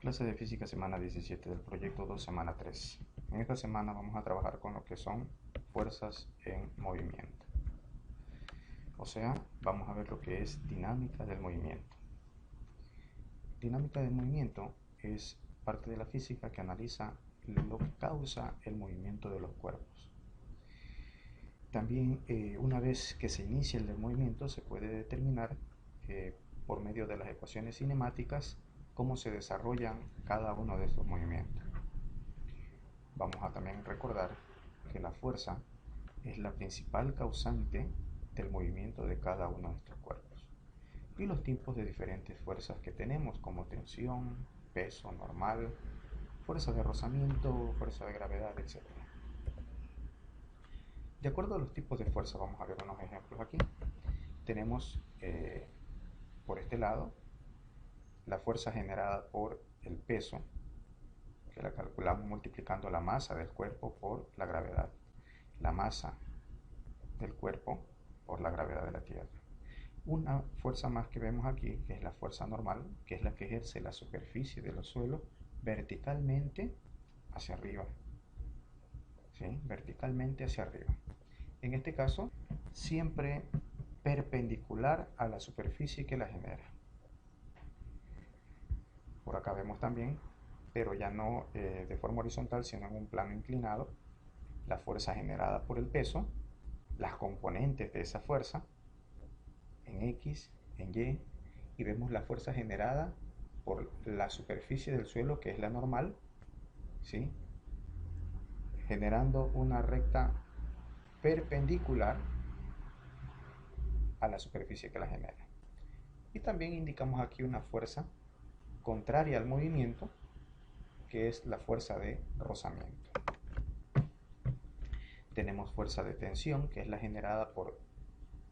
Clase de física semana 17 del proyecto 2 semana 3. En esta semana vamos a trabajar con lo que son fuerzas en movimiento. O sea, vamos a ver lo que es dinámica del movimiento. Dinámica del movimiento es parte de la física que analiza lo que causa el movimiento de los cuerpos. También una vez que se inicia el movimiento se puede determinar por medio de las ecuaciones cinemáticas cómo se desarrollan cada uno de estos movimientos. Vamos a también recordar que la fuerza es la principal causante del movimiento de cada uno de estos cuerpos y los tipos de diferentes fuerzas que tenemos, como tensión, peso normal, fuerza de rozamiento, fuerza de gravedad, etc. De acuerdo a los tipos de fuerza, vamos a ver unos ejemplos aquí. Tenemos por este lado la fuerza generada por el peso, que la calculamos multiplicando la masa del cuerpo por la gravedad. La masa del cuerpo por la gravedad de la Tierra. Una fuerza más que vemos aquí, que es la fuerza normal, que es la que ejerce la superficie de los suelos verticalmente hacia arriba. ¿Sí? Verticalmente hacia arriba. En este caso, siempre perpendicular a la superficie que la genera. Por acá vemos también, pero ya no de forma horizontal, sino en un plano inclinado, la fuerza generada por el peso, las componentes de esa fuerza, en X, en Y, y vemos la fuerza generada por la superficie del suelo, que es la normal, ¿sí? Generando una recta perpendicular a la superficie que la genera. Y también indicamos aquí una fuerza contraria al movimiento, que es la fuerza de rozamiento. Tenemos fuerza de tensión, que es la generada por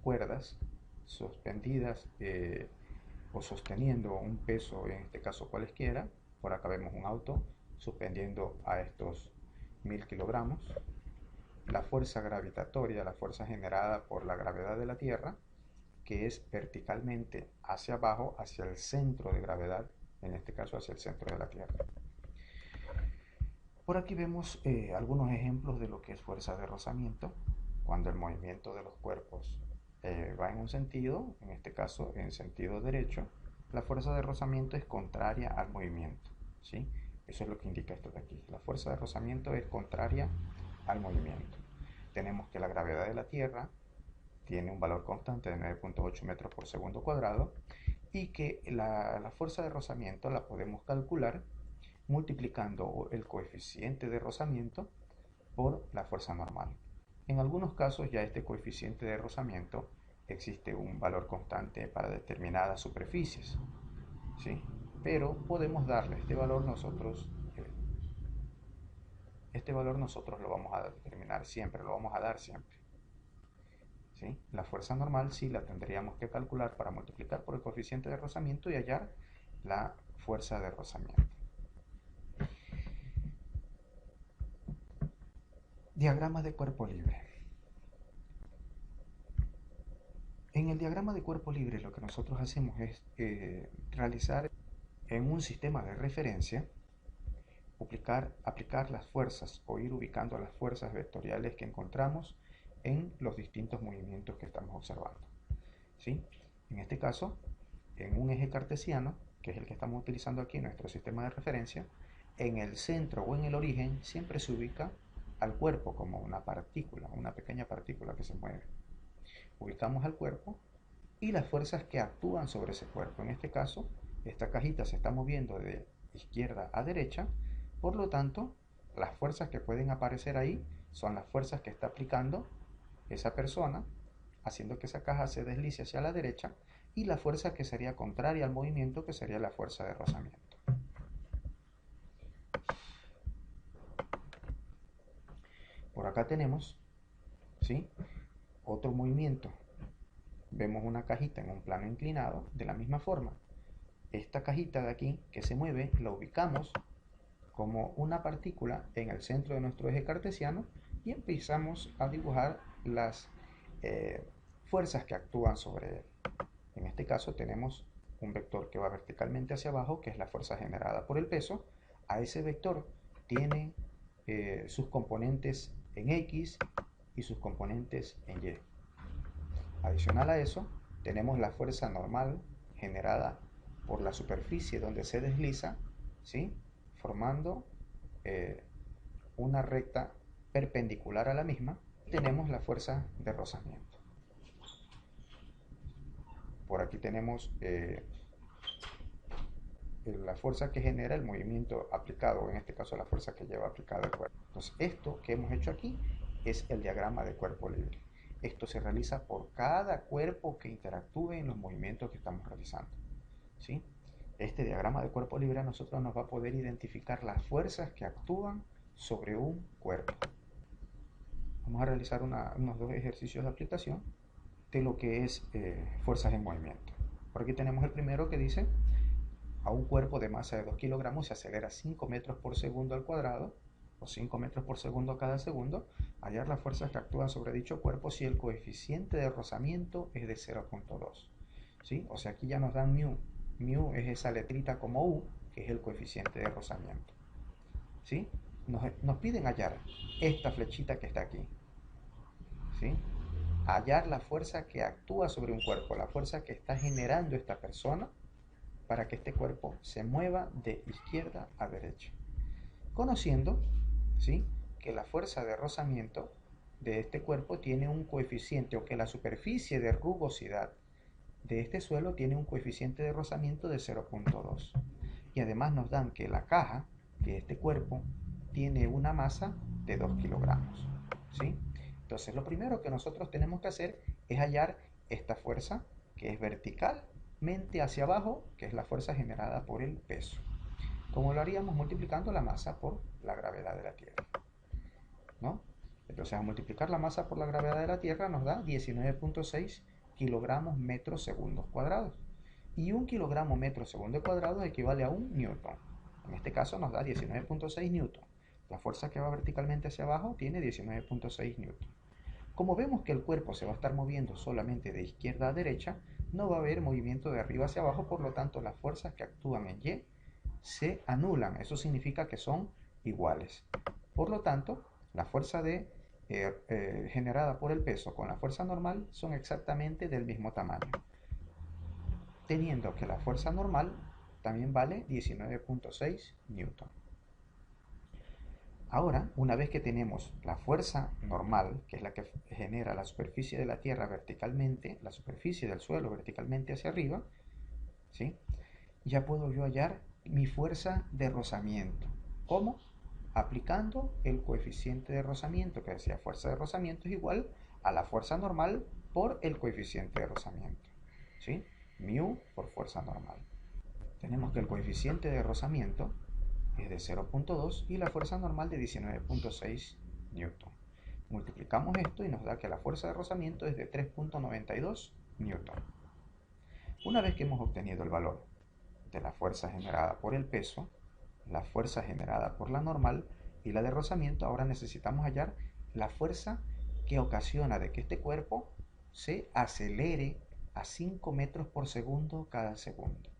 cuerdas suspendidas o sosteniendo un peso, en este caso cualesquiera. Por acá vemos un auto suspendiendo a estos 1000 kilogramos. La fuerza gravitatoria, la fuerza generada por la gravedad de la Tierra, que es verticalmente hacia abajo, hacia el centro de gravedad, en este caso hacia el centro de la Tierra. Por aquí vemos algunos ejemplos de lo que es fuerza de rozamiento, cuando el movimiento de los cuerpos va en un sentido, en este caso en sentido derecho, la fuerza de rozamiento es contraria al movimiento, ¿sí? Eso es lo que indica esto de aquí. La fuerza de rozamiento es contraria al movimiento. Tenemos que la gravedad de la Tierra tiene un valor constante de 9.8 metros por segundo cuadrado y que la fuerza de rozamiento la podemos calcular multiplicando el coeficiente de rozamiento por la fuerza normal. En algunos casos ya este coeficiente de rozamiento existe un valor constante para determinadas superficies, ¿sí? Pero podemos darle este valor nosotros lo vamos a determinar siempre, lo vamos a dar siempre, ¿sí? La fuerza normal sí la tendríamos que calcular para multiplicar por el coeficiente de rozamiento y hallar la fuerza de rozamiento. Diagrama de cuerpo libre. En el diagrama de cuerpo libre lo que nosotros hacemos es realizar en un sistema de referencia, aplicar las fuerzas o ir ubicando las fuerzas vectoriales que encontramos en los distintos movimientos que estamos observando, ¿sí? En este caso, en un eje cartesiano, que es el que estamos utilizando aquí en nuestro sistema de referencia, en el centro o en el origen siempre se ubica al cuerpo como una partícula, una pequeña partícula que se mueve. Ubicamos al cuerpo y las fuerzas que actúan sobre ese cuerpo. En este caso, esta cajita se está moviendo de izquierda a derecha, por lo tanto, las fuerzas que pueden aparecer ahí son las fuerzas que está aplicando esa persona, haciendo que esa caja se deslice hacia la derecha, y la fuerza que sería contraria al movimiento, que sería la fuerza de rozamiento. Por acá tenemos, ¿sí?, otro movimiento. Vemos una cajita en un plano inclinado de la misma forma. Esta cajita de aquí que se mueve la ubicamos como una partícula en el centro de nuestro eje cartesiano y empezamos a dibujar las fuerzas que actúan sobre él. En este caso tenemos un vector que va verticalmente hacia abajo, que es la fuerza generada por el peso. A ese vector tiene sus componentes en X y sus componentes en Y. Adicional a eso, tenemos la fuerza normal generada por la superficie donde se desliza, ¿sí? Formando eh, una recta perpendicular a la misma. Tenemos la fuerza de rozamiento. Por aquí tenemos la fuerza que genera el movimiento aplicado, en este caso la fuerza que lleva aplicado el cuerpo. Entonces, esto que hemos hecho aquí es el diagrama de cuerpo libre. Esto se realiza por cada cuerpo que interactúe en los movimientos que estamos realizando, ¿sí? Este diagrama de cuerpo libre a nosotros nos va a poder identificar las fuerzas que actúan sobre un cuerpo. Vamos a realizar unos dos ejercicios de aplicación de lo que es fuerzas en movimiento. Por aquí tenemos el primero que dice: a un cuerpo de masa de 2 kilogramos se acelera 5 metros por segundo al cuadrado, o 5 metros por segundo cada segundo. Hallar las fuerzas que actúan sobre dicho cuerpo si el coeficiente de rozamiento es de 0.2. ¿Sí? O sea, aquí ya nos dan mu. Mu es esa letrita como U, que es el coeficiente de rozamiento. ¿Sí? Nos piden hallar esta flechita que está aquí. ¿Sí? Hallar la fuerza que actúa sobre un cuerpo, la fuerza que está generando esta persona para que este cuerpo se mueva de izquierda a derecha. Conociendo, ¿sí?, que la fuerza de rozamiento de este cuerpo tiene un coeficiente, o que la superficie de rugosidad de este suelo tiene un coeficiente de rozamiento de 0.2. Y además nos dan que la caja de este cuerpo tiene una masa de 2 kilogramos. ¿Sí? Entonces lo primero que nosotros tenemos que hacer es hallar esta fuerza que es verticalmente hacia abajo, que es la fuerza generada por el peso. Como lo haríamos multiplicando la masa por la gravedad de la Tierra, ¿no? Entonces, al multiplicar la masa por la gravedad de la Tierra nos da 19.6 kilogramos metros segundos cuadrados. Y un kilogramo metro segundo cuadrado equivale a un newton. En este caso nos da 19.6 newton. La fuerza que va verticalmente hacia abajo tiene 19.6 newton. Como vemos que el cuerpo se va a estar moviendo solamente de izquierda a derecha, no va a haber movimiento de arriba hacia abajo, por lo tanto las fuerzas que actúan en Y se anulan. Eso significa que son iguales. Por lo tanto, la fuerza generada por el peso con la fuerza normal son exactamente del mismo tamaño, teniendo que la fuerza normal también vale 19.6 newton. Ahora, una vez que tenemos la fuerza normal, que es la que genera la superficie de la Tierra verticalmente, la superficie del suelo verticalmente hacia arriba, ¿sí?, ya puedo yo hallar mi fuerza de rozamiento. ¿Cómo? Aplicando el coeficiente de rozamiento, que decía fuerza de rozamiento es igual a la fuerza normal por el coeficiente de rozamiento. ¿Sí? Mu por fuerza normal. Tenemos que el coeficiente de rozamiento es de 0.2 y la fuerza normal de 19.6 newton. Multiplicamos esto y nos da que la fuerza de rozamiento es de 3.92 newton. Una vez que hemos obtenido el valor de la fuerza generada por el peso, la fuerza generada por la normal y la de rozamiento, ahora necesitamos hallar la fuerza que ocasiona de que este cuerpo se acelere a 5 metros por segundo cada segundo.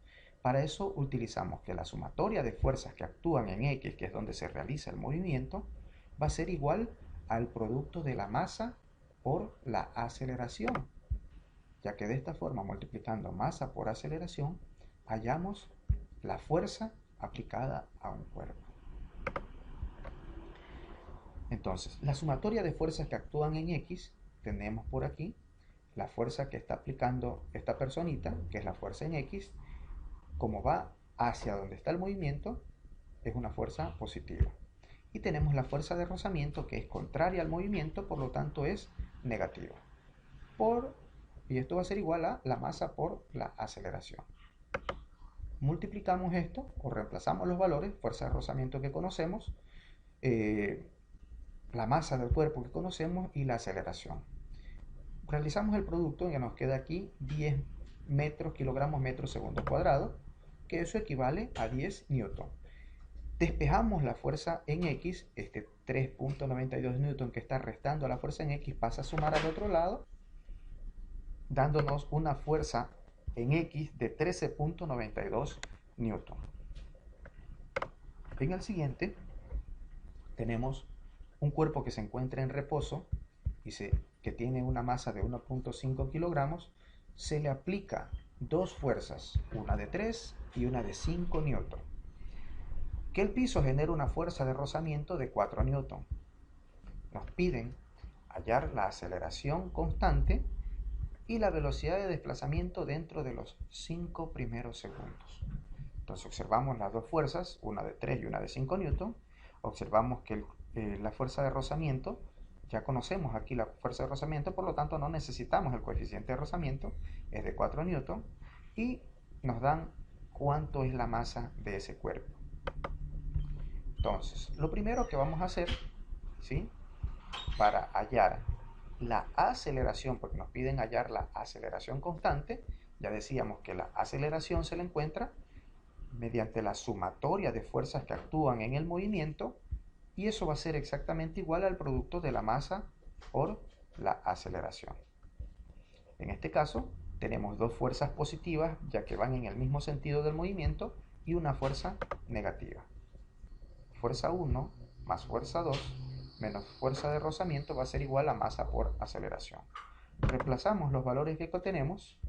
Para eso utilizamos que la sumatoria de fuerzas que actúan en X, que es donde se realiza el movimiento, va a ser igual al producto de la masa por la aceleración, ya que de esta forma, multiplicando masa por aceleración, hallamos la fuerza aplicada a un cuerpo. Entonces, la sumatoria de fuerzas que actúan en X, tenemos por aquí la fuerza que está aplicando esta personita, que es la fuerza en X, como va hacia donde está el movimiento, es una fuerza positiva. Y tenemos la fuerza de rozamiento, que es contraria al movimiento, por lo tanto es negativa. Y esto va a ser igual a la masa por la aceleración. Multiplicamos esto o reemplazamos los valores, fuerza de rozamiento que conocemos, la masa del cuerpo que conocemos y la aceleración. Realizamos el producto y nos queda aquí 10 kilogramos metros segundo cuadrado, que eso equivale a 10 newton. Despejamos la fuerza en X, este 3.92 newton que está restando a la fuerza en X pasa a sumar al otro lado, dándonos una fuerza en X de 13.92 newton. En el siguiente tenemos un cuerpo que se encuentra en reposo y que tiene una masa de 1.5 kilogramos. Se le aplica dos fuerzas, una de 3 y una de 5 newton. Que el piso genera una fuerza de rozamiento de 4 newton. Nos piden hallar la aceleración constante y la velocidad de desplazamiento dentro de los 5 primeros segundos. Entonces observamos las dos fuerzas, una de 3 y una de 5 newton. Observamos que la fuerza de rozamiento, ya conocemos aquí la fuerza de rozamiento, por lo tanto no necesitamos el coeficiente de rozamiento, es de 4 newton, y nos dan cuánto es la masa de ese cuerpo. Entonces, lo primero que vamos a hacer, ¿sí?, para hallar la aceleración, porque nos piden hallar la aceleración constante, ya decíamos que la aceleración se la encuentra mediante la sumatoria de fuerzas que actúan en el movimiento, y eso va a ser exactamente igual al producto de la masa por la aceleración. En este caso, tenemos dos fuerzas positivas, ya que van en el mismo sentido del movimiento, y una fuerza negativa. Fuerza 1 más fuerza 2 menos fuerza de rozamiento va a ser igual a masa por aceleración. Reemplazamos los valores que tenemos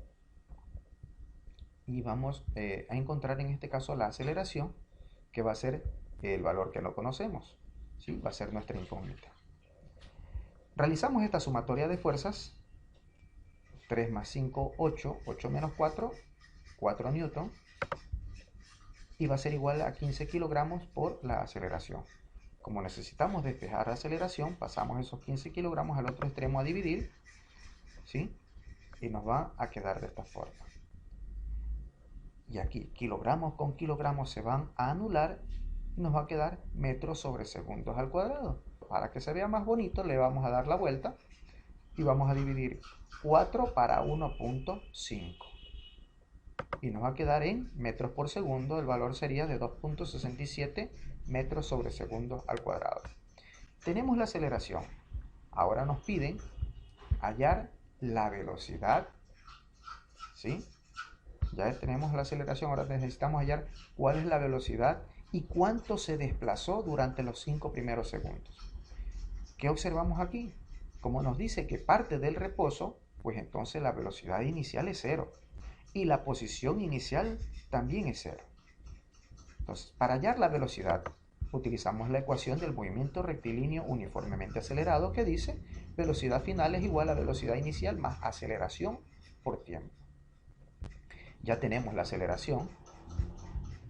y vamos a encontrar en este caso la aceleración, que va a ser el valor que no conocemos, ¿sí? Va a ser nuestra incógnita. Realizamos esta sumatoria de fuerzas. 3 más 5, 8, 8 menos 4, 4 newton, y va a ser igual a 15 kilogramos por la aceleración. Como necesitamos despejar la aceleración, pasamos esos 15 kilogramos al otro extremo a dividir, ¿sí?, y nos va a quedar de esta forma. Y aquí kilogramos con kilogramos se van a anular y nos va a quedar metros sobre segundos al cuadrado. Para que se vea más bonito, le vamos a dar la vuelta y vamos a dividir 4 para 1.5. Y nos va a quedar en metros por segundo. El valor sería de 2.67 metros sobre segundos al cuadrado. Tenemos la aceleración. Ahora nos piden hallar la velocidad, ¿sí? Ya tenemos la aceleración, ahora necesitamos hallar cuál es la velocidad y cuánto se desplazó durante los 5 primeros segundos. ¿Qué observamos aquí? Como nos dice que parte del reposo, pues entonces la velocidad inicial es 0 y la posición inicial también es 0. Entonces, para hallar la velocidad, utilizamos la ecuación del movimiento rectilíneo uniformemente acelerado, que dice velocidad final es igual a velocidad inicial más aceleración por tiempo. Ya tenemos la aceleración,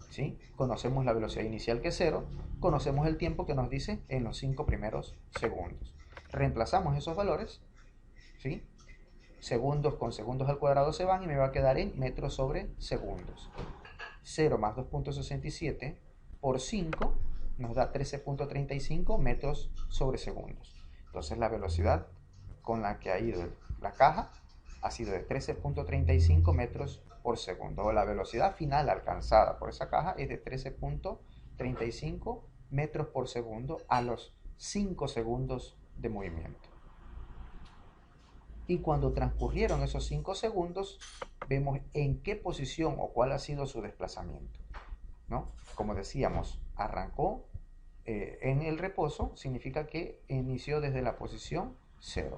¿sí? Conocemos la velocidad inicial, que es 0, conocemos el tiempo que nos dice en los 5 primeros segundos. Reemplazamos esos valores, ¿sí? Segundos con segundos al cuadrado se van y me va a quedar en metros sobre segundos. 0 más 2.67 por 5 nos da 13.35 metros sobre segundos. Entonces la velocidad con la que ha ido la caja ha sido de 13.35 metros por segundo. O la velocidad final alcanzada por esa caja es de 13.35 metros por segundo a los 5 segundos de movimiento. Y cuando transcurrieron esos 5 segundos, vemos en qué posición o cuál ha sido su desplazamiento, ¿no? Como decíamos, arrancó en el reposo, significa que inició desde la posición 0.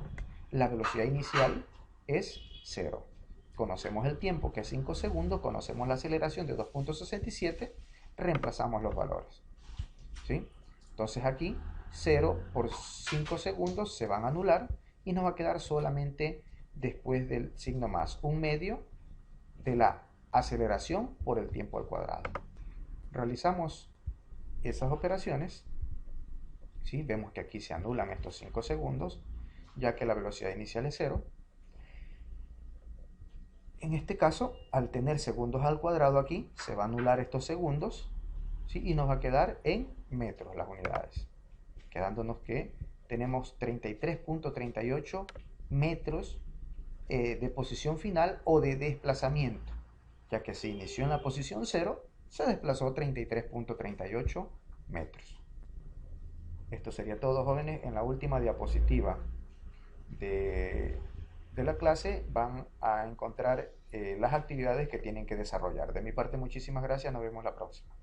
La velocidad inicial es 0. Conocemos el tiempo, que es 5 segundos, conocemos la aceleración de 2.67, reemplazamos los valores, ¿sí? Entonces aquí 0 por 5 segundos se van a anular y nos va a quedar solamente, después del signo más, un medio de la aceleración por el tiempo al cuadrado. Realizamos esas operaciones, ¿sí? Vemos que aquí se anulan estos 5 segundos, ya que la velocidad inicial es 0. En este caso, al tener segundos al cuadrado aquí, se va a anular estos segundos, ¿sí? Y nos va a quedar en metros las unidades, quedándonos que tenemos 33.38 metros de posición final o de desplazamiento, ya que se inició en la posición 0, se desplazó 33.38 metros. Esto sería todo, jóvenes. En la última diapositiva del de la clase van a encontrar las actividades que tienen que desarrollar. De mi parte, muchísimas gracias. Nos vemos la próxima.